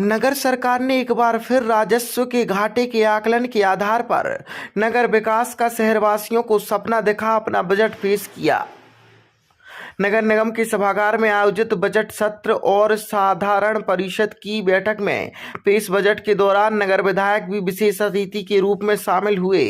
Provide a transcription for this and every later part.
नगर सरकार ने एक बार फिर राजस्व के घाटे के आकलन के आधार पर नगर विकास का शहरवासियों को सपना दिखा अपना बजट पेश किया। नगर निगम के सभागार में आयोजित बजट सत्र और साधारण परिषद की बैठक में पेश बजट के दौरान नगर विधायक भी विशेष अतिथि के रूप में शामिल हुए।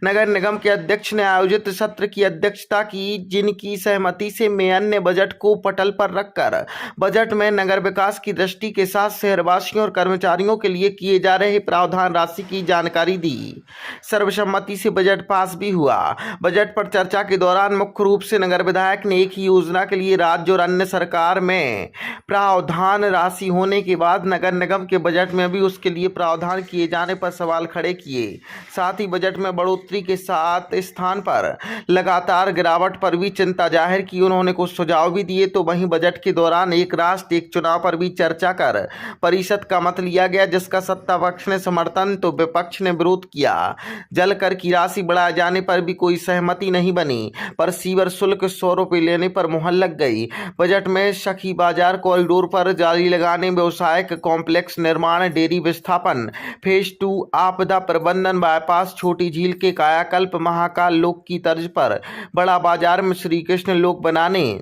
नगर निगम के अध्यक्ष ने आयोजित सत्र की अध्यक्षता की, जिनकी सहमति से मेयर ने बजट को पटल पर रखकर बजट में नगर विकास की दृष्टि के साथ शहरवासियों और कर्मचारियों के लिए किए जा रहे प्रावधान राशि की जानकारी दी। सर्वसम्मति से बजट पास भी हुआ। बजट पर चर्चा के दौरान मुख्य रूप से नगर विधायक ने एक ही योजना के लिए राज्य और अन्य सरकार में प्रावधान राशि होने के बाद नगर निगम के बजट में भी उसके लिए प्रावधान किए जाने पर सवाल खड़े किए। साथ ही बजट में बढ़ोतरी के साथ स्थान पर लगातार गिरावट पर भी चिंता जाहिर की। उन्होंने कुछ सुझाव भी दिए। तो वहीं बजट के दौरान एक राष्ट्र एक चुनाव पर भी चर्चा कर परिषद का मत लिया गया, जिसका सत्ता पक्ष ने समर्थन तो विपक्ष ने विरोध किया। जल कर की राशि बढ़ाए जाने पर भी कोई सहमति नहीं बनी, पर सीवर शुल्क 100 रुपये लेने पर मुहर लग गई। बजट में सखी बाजार कॉरिडोर पर जाली लगाने, व्यवसायिक कॉम्प्लेक्स निर्माण, डेयरी विस्थापन, फेज 2, आपदा प्रबंधन, बाईपास, छोटी झील के कायाकल्प, महाकाल लोक की तर्ज पर बड़ा बाजार में श्री कृष्ण लोक बनाने,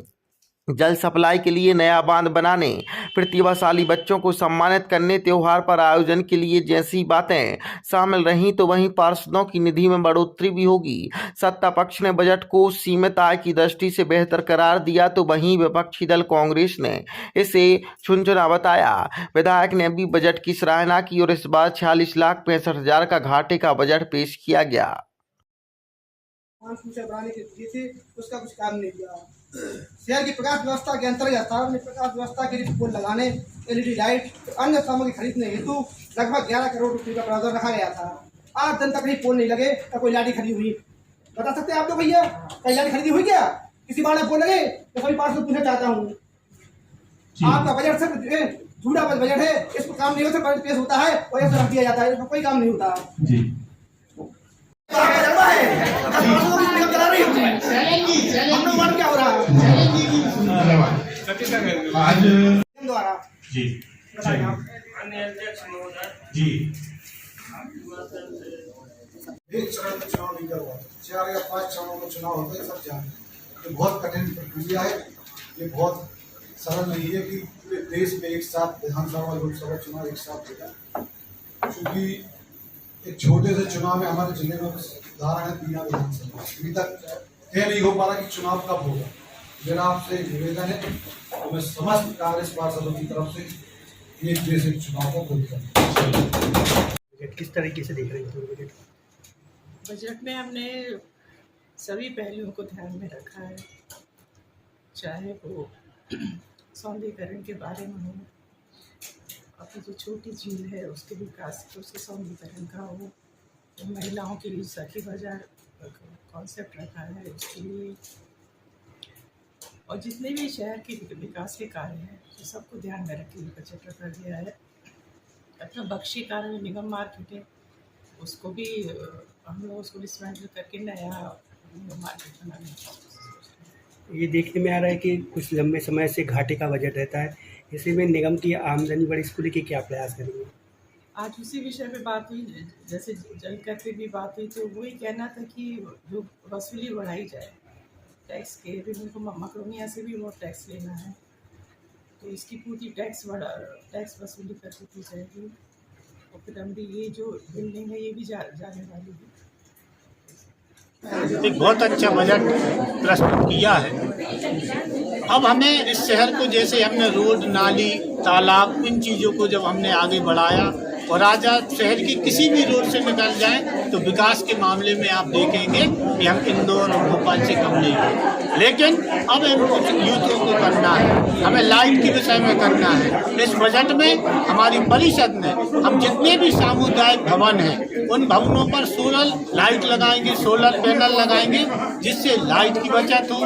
जल सप्लाई के लिए नया बांध बनाने, प्रतिभाशाली बच्चों को सम्मानित करने, त्योहार पर आयोजन के लिए जैसी बातें शामिल रहीं। तो वहीं पार्षदों की निधि में बढ़ोतरी भी होगी। सत्ता पक्ष ने बजट को सीमित आय की दृष्टि से बेहतर करार दिया, तो वहीं विपक्षी दल कांग्रेस ने इसे छुनछुना बताया। विधायक ने भी बजट की सराहना की और इस बार 46,65,000 का घाटे का बजट पेश किया गया। उसका कुछ काम नहीं किया। शहर की प्रकाश व्यवस्था के अंतर्गत सार्वजनिक प्रकाश व्यवस्था के लिए पोल लगाने, एलईडी लाइट, अन्य सामग्री खरीदने हेतु लगभग 11 करोड़ रुपए का प्रावधान रखा गया था। आज दिन तक कहीं पोल नहीं लगे, तो कोई लाठी खरीदी हुई, बता सकते हैं आप लोग भैया? कहीं लाठी खरीदी हुई क्या? किसी बार पोल लगे? तो सभी पार्षद पूछना चाहता हूँ। आपका बजट सिर्फ झूठा बजट है, इस पर काम नहीं होता, बजट पेश होता है और ऐसा रख दिया जाता है, इसमें कोई काम नहीं होता। क्या हो रहा है द्वारा जी जी एक चरण में चुनाव नहीं हुआ, 4 या 5 चरणों में चुनाव होते हैं, सब जानते। ये बहुत कठिन प्रक्रिया है। ये बहुत सरल नहीं है कि पूरे देश में एक साथ विधानसभा और लोकसभा चुनाव एक साथ होगा, क्योंकि एक छोटे से चुनाव में हमारे जिले में उदाहरण है 3 विधानसभा, अभी तक यह नहीं हो पा रहा कि चुनाव कब होगा। मेरा आपसे निवेदन है तो मैं समस्त कांग्रेस पार्षदों की तरफ से एक जैसे चुनाव को किस तरीके से देख रहे हैं? बजट में हमने सभी पहलुओं को ध्यान में रखा है, चाहे वो सौंदर्यीकरण के बारे में हो, अपनी जो छोटी झील है उसके विकास, उसके सौंदर्यीकरण का हो, तो महिलाओं के लिए सखी बाजार कॉन्सेप्ट रखा है उसके लिए, और जितने भी शहर के विकास के कार्य हैं तो सबको ध्यान में रखते हुए बजट रखा गया है। अपना बख्शी कार्य निगम मार्केट है, उसको भी हम लोग उसको डिसमेंटल करके नया मार्केट बनाने। ये देखने में आ रहा है कि कुछ लंबे समय से घाटे का बजट रहता है, इसी में निगम की आमदनी बढ़ी, इसको लेके क्या प्रयास करेंगे? आज उसी विषय पे बात हुई, जैसे जल कर पे भी बात हुई, तो वही कहना था कि जो वसूली बढ़ाई जाए टैक्स के, उनको मकरोनिया से भी वो टैक्स लेना है, तो इसकी पूरी टैक्स वसूली करके की जाएगी। और फिर हम भी ये जो बिल्डिंग है ये भी जाने वाली है। एक बहुत अच्छा बजट प्रस्तुत किया है। अब हमें इस शहर को, जैसे हमने रोड, नाली, तालाब, इन चीज़ों को जब हमने आगे बढ़ाया और आज शहर की किसी भी रोड से निकल जाएं तो विकास के मामले में आप देखेंगे कि हम इंदौर और भोपाल से कम नहीं हैं। लेकिन अब इनको यूथों को करना है, हमें लाइट के विषय में करना है। इस बजट में हमारी परिषद ने हम जितने भी सामुदायिक भवन हैं उन भवनों पर सोलर लाइट लगाएंगे, सोलर पैनल लगाएंगे, जिससे लाइट की बचत हो।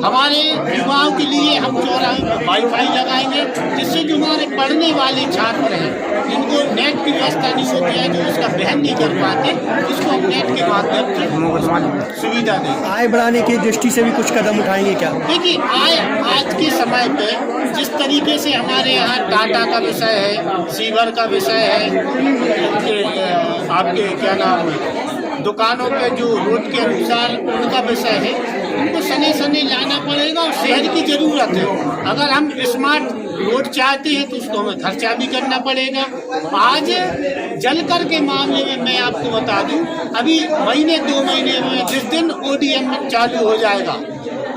हमारे युवाओं के लिए हम चौराहे पर वाईफाई लगाएंगे, जिससे जो हमारे पढ़ने वाले छात्र हैं जिनको नेट की व्यवस्था नहीं होती है, जो उसका वहन नहीं कर पाते, इसको हम नेट के माध्यम से सुविधा देंगे। आय बढ़ाने की दृष्टि से भी कुछ कदम उठाएंगे क्या? देखिए, आज के समय पे जिस तरीके से हमारे यहाँ टाटा का विषय है, सीवर का विषय है, आपके क्या नाम है, दुकानों पे जो रोड के अनुसार उनका विषय है, उनको सने सने लाना पड़ेगा और शहर की ज़रूरत है। अगर हम स्मार्ट रोड चाहते हैं तो उसको हमें खर्चा भी करना पड़ेगा। आज जलकर के मामले में मैं आपको बता दूं, अभी महीने 2 महीने में जिस दिन ODM चालू हो जाएगा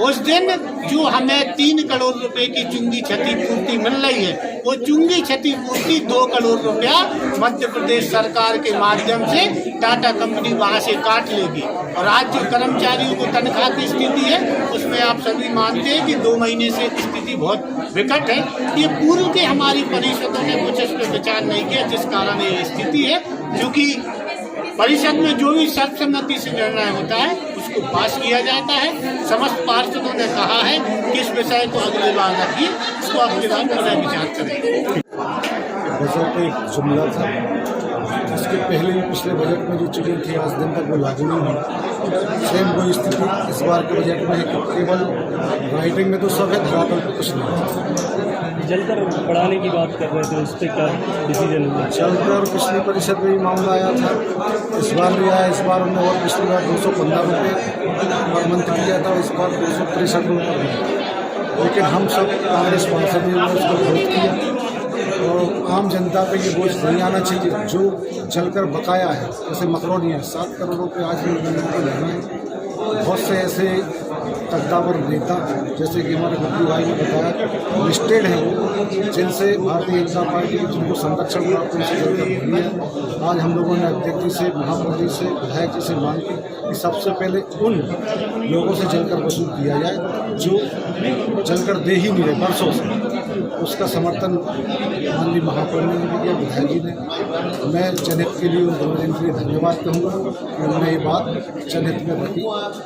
उस दिन जो हमें 3 करोड़ रुपए की चुंगी क्षतिपूर्ति मिल रही है, वो चुंगी क्षतिपूर्ति 2 करोड़ रुपया मध्य प्रदेश सरकार के माध्यम से टाटा कंपनी वहां से काट लेगी। और आज जो कर्मचारियों को तनख्वाह की स्थिति है उसमें आप सभी मानते हैं कि 2 महीने से स्थिति बहुत विकट है। ये पूर्व के हमारी परिषदों ने कुछ इस पर विचार नहीं किया, जिस कारण ये स्थिति है। क्योंकि परिषद में जो भी सर्वसम्मति से निर्णय होता है उसको पास किया जाता है। समस्त पार्षदों ने कहा है कि इस विषय को अगली बार रखिए, इसको अगली बार पुनः विचार करेंगे। बजट एक जुमला था, इसके पहले ही पिछले बजट में जो चीज़ें थी आज दिन तक वो लागू नहीं हुई। सेम वही स्थिति इस बार के बजट में है कि केवल राइटिंग में तो सब है, धरातल पर कुछ नहीं। जलकर बढ़ाने की बात कर रहे थे, उस पर क्या डिसीजन हुआ? जलकर पिछली परिषद में भी मामला आया था, इस बार भी आया। इस बार हमने और पिछली बार 215 रुपये पर मंथ किया था, इस बार 263 रुपये। लेकिन हम सब कांग्रेस पार्षद ने उसको विरोध किया और आम जनता पे ये बोझ नहीं आना चाहिए। जो जलकर बकाया है, जैसे मकरोनी है, 7 करोड़ रुपये आज भी लेना है। बहुत से ऐसे कद्दावर नेता जैसे कि हमारे बद्दू भाई ने बताया लिस्टेड हैं वो, जिनसे भारतीय जनता पार्टी की जिनको संरक्षण प्राप्त उनसे जलकर भरी है। आज हम लोगों ने अध्यक्ष जी से, महामंत्री से, विधायक जी से मांग की कि सबसे पहले उन लोगों से जलकर वसूल किया जाए जो जलकर दे ही नहीं रहे बरसों से। उसका समर्थन माननीय महापौर ने भी किया, विधायक जी ने। मैं जनहित के लिए उन दोनों दिन के लिए धन्यवाद कहूँगा कि उन्होंने ये बात जनहित में रखी।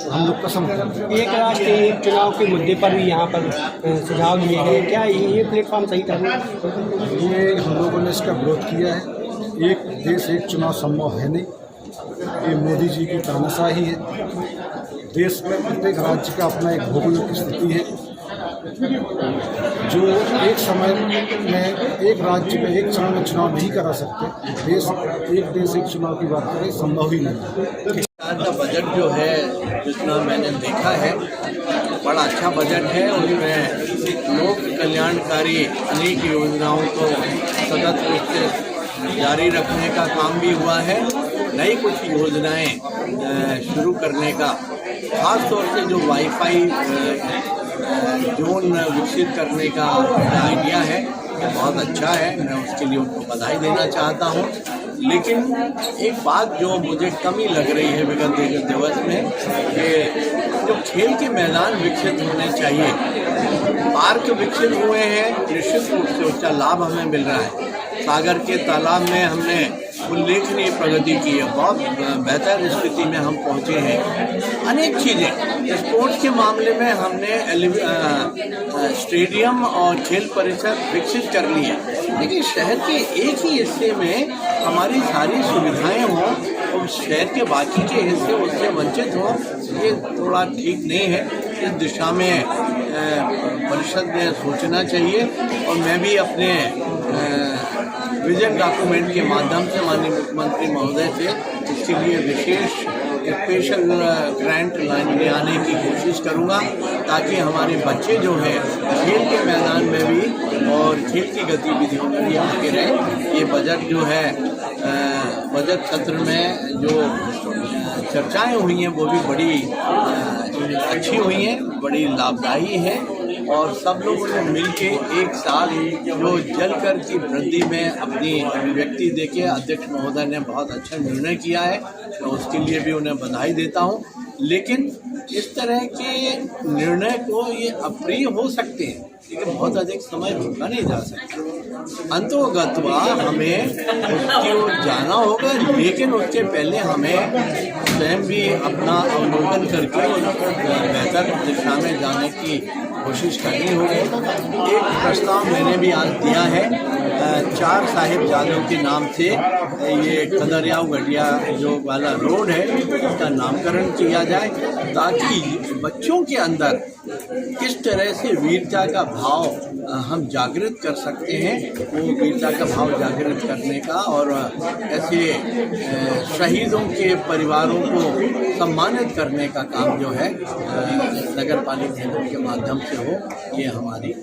हम लोग कसम करते एक राष्ट्र एक चुनाव के मुद्दे पर भी यहाँ पर सुझाव दिए गए, क्या ये प्लेटफॉर्म सही था? ये हम लोगों ने इसका विरोध किया है। एक देश एक चुनाव संभव है नहीं, ये मोदी जी की तानाशाही है। देश में प्रत्येक राज्य का अपना एक भौगोलिक स्थिति है, जो एक समय में एक राज्य में एक समय में चुनाव नहीं करा सकते। एक देश एक चुनाव की बात करें, संभव ही नहीं। सरकार का बजट जो है, जितना मैंने देखा है, बड़ा अच्छा बजट है। उसमें लोक कल्याणकारी अनेक योजनाओं को सतत रूप से जारी रखने का काम भी हुआ है। नई कुछ योजनाएं शुरू करने का, खास तौर से जो वाईफाई जोन विकसित करने का आइडिया है, बहुत अच्छा है। मैं उसके लिए उनको बधाई देना चाहता हूँ। लेकिन एक बात जो मुझे कमी लग रही है विगत दिवस में, कि जो खेल के मैदान विकसित होने चाहिए, पार्क विकसित हुए हैं, निश्चित रूप से उसका लाभ हमें मिल रहा है। सागर के तालाब में हमने उल्लेखनीय प्रगति की है, बहुत बेहतर स्थिति में हम पहुंचे हैं। अनेक चीज़ें स्पोर्ट्स के मामले में हमने स्टेडियम और खेल परिसर विकसित कर ली है। लेकिन शहर के एक ही हिस्से में हमारी सारी सुविधाएं हों और शहर के बाकी के हिस्से उससे वंचित हों, ये थोड़ा ठीक नहीं है। इस दिशा में परिषद ने सोचना चाहिए। और मैं भी अपने विजन डॉक्यूमेंट के माध्यम से माननीय मुख्यमंत्री महोदय से इसके लिए विशेष स्पेशल ग्रांट लाइन में आने की कोशिश करूंगा, ताकि हमारे बच्चे जो हैं खेल के मैदान में भी और खेल की गतिविधियों में भी आगे रहें। ये बजट जो है, बजट सत्र में जो चर्चाएं हुई हैं वो भी बड़ी अच्छी हुई हैं, बड़ी लाभदायी है। और सब लोगों ने मिलके एक साथ जो जलकर की वृद्धि में अपनी अभिव्यक्ति देके अध्यक्ष महोदय ने बहुत अच्छा निर्णय किया है, तो उसके लिए भी उन्हें बधाई देता हूं। लेकिन इस तरह के निर्णय को ये अप्रिय हो सकते हैं, लेकिन बहुत अधिक समय रोका नहीं जा सकता। अंतोगत्वा हमें उसकी ओर जाना होगा, लेकिन उसके पहले हमें स्वयं भी अपना अवलोकन करके उनको बेहतर दिशा में जाने की कोशिश करनी होगी। एक प्रस्ताव मैंने भी आज दिया है, 4 साहिबजादों के नाम से ये कदरिया गढ़िया जो वाला रोड है उसका नामकरण किया जाए, ताकि बच्चों के अंदर किस तरह से वीरता का भाव हम जागृत कर सकते हैं, वो वीरता का भाव जागृत करने का और ऐसे शहीदों के परिवारों को सम्मानित करने का काम जो है नगर पालिका के माध्यम से हो, ये हमारी